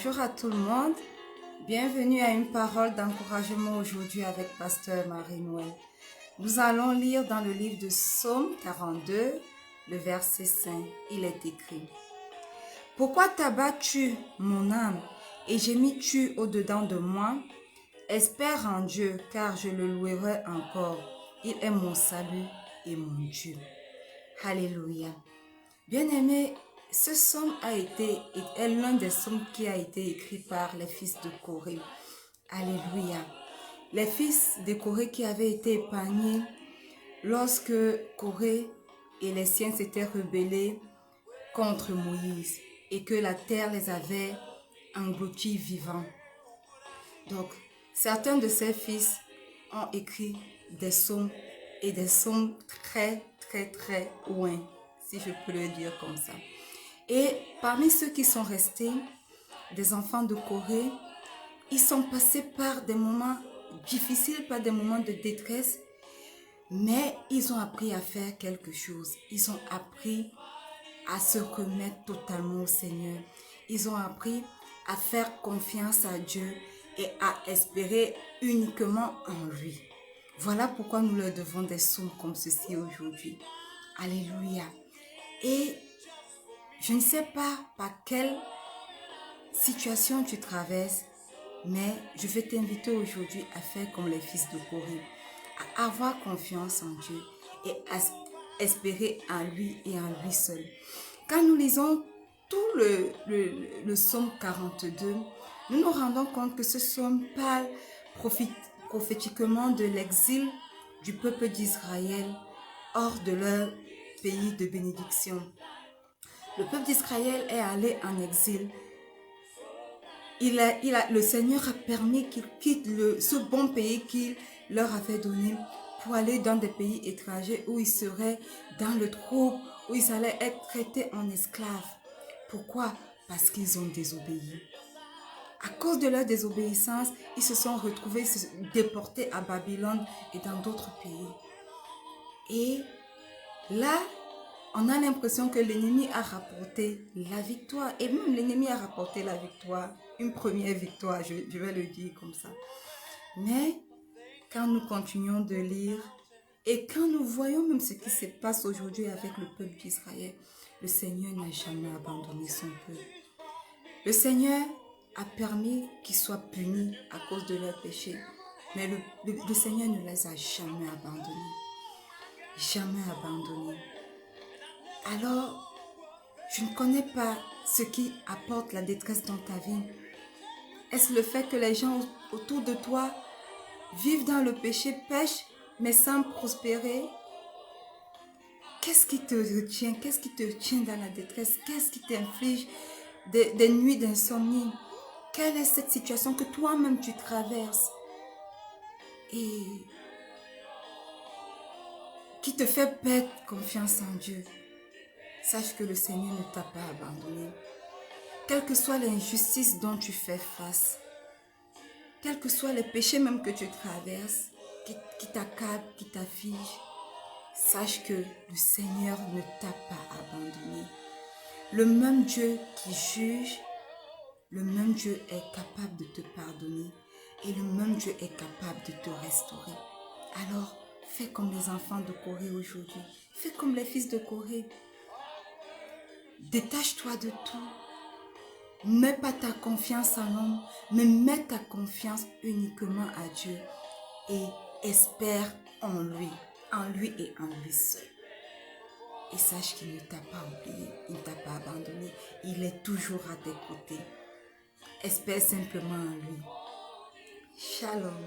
Bonjour à tout le monde. Bienvenue à une parole d'encouragement aujourd'hui avec Pasteur Marie-Noël. Nous allons lire dans le livre de Psaume 42, le verset 5. Il est écrit: Pourquoi t'abats-tu, mon âme, et gémis-tu au-dedans de moi? Espère en Dieu, car je le louerai encore. Il est mon salut et mon Dieu. Alléluia. Bien-aimé, ce psaume est l'un des psaumes qui a été écrit par les fils de Corée. Alléluia. Les fils de Corée qui avaient été épargnés lorsque Corée et les siens s'étaient rebellés contre Moïse et que la terre les avait engloutis vivants. Donc, certains de ces fils ont écrit des psaumes et des psaumes très loin, si je peux le dire comme ça. Et parmi ceux qui sont restés, des enfants de Corée, ils sont passés par des moments difficiles, par des moments de détresse, mais ils ont appris à faire quelque chose. Ils ont appris à se remettre totalement au Seigneur. Ils ont appris à faire confiance à Dieu et à espérer uniquement en lui. Voilà pourquoi nous leur devons des psaumes comme ceci aujourd'hui. Alléluia. Et je ne sais pas par quelle situation tu traverses, mais je vais t'inviter aujourd'hui à faire comme les fils de Corée, à avoir confiance en Dieu et à espérer en lui et en lui seul. Quand nous lisons tout le psaume 42, nous nous rendons compte que ce psaume parle prophétiquement de l'exil du peuple d'Israël hors de leur pays de bénédiction. Le peuple d'Israël est allé en exil. Le Seigneur a permis qu'ils quittent ce bon pays qu'il leur avait donné pour aller dans des pays étrangers où ils seraient dans le trouble, où ils allaient être traités en esclaves. Pourquoi? Parce qu'ils ont désobéi. À cause de leur désobéissance, ils se sont retrouvés déportés à Babylone et dans d'autres pays. Et là, on a l'impression que l'ennemi a rapporté la victoire. Et même l'ennemi a rapporté la victoire. Une première victoire, je vais le dire comme ça. Mais quand nous continuons de lire et quand nous voyons même ce qui se passe aujourd'hui avec le peuple d'Israël, le Seigneur n'a jamais abandonné son peuple. Le Seigneur a permis qu'ils soient punis à cause de leurs péchés. Mais le Seigneur ne les a jamais abandonnés. Jamais abandonnés. Alors, je ne connais pas ce qui apporte la détresse dans ta vie. Est-ce le fait que les gens autour de toi vivent dans le péché, pêchent, mais sans prospérer? Qu'est-ce qui te retient? Qu'est-ce qui te tient dans la détresse? Qu'est-ce qui t'inflige des nuits d'insomnie? Quelle est cette situation que toi-même tu traverses et qui te fait perdre confiance en Dieu? Sache que le Seigneur ne t'a pas abandonné. Quelle que soit l'injustice dont tu fais face, quels que soient les péchés même que tu traverses, qui t'accablent, qui t'affligent, sache que le Seigneur ne t'a pas abandonné. Le même Dieu qui juge, le même Dieu est capable de te pardonner et le même Dieu est capable de te restaurer. Alors, fais comme les enfants de Corée aujourd'hui. Fais comme les fils de Corée. Détache-toi de tout. Mets pas ta confiance en l'homme, mais mets ta confiance uniquement à Dieu et espère en lui et en lui seul. Et sache qu'il ne t'a pas oublié, il ne t'a pas abandonné, il est toujours à tes côtés. Espère simplement en lui. Shalom.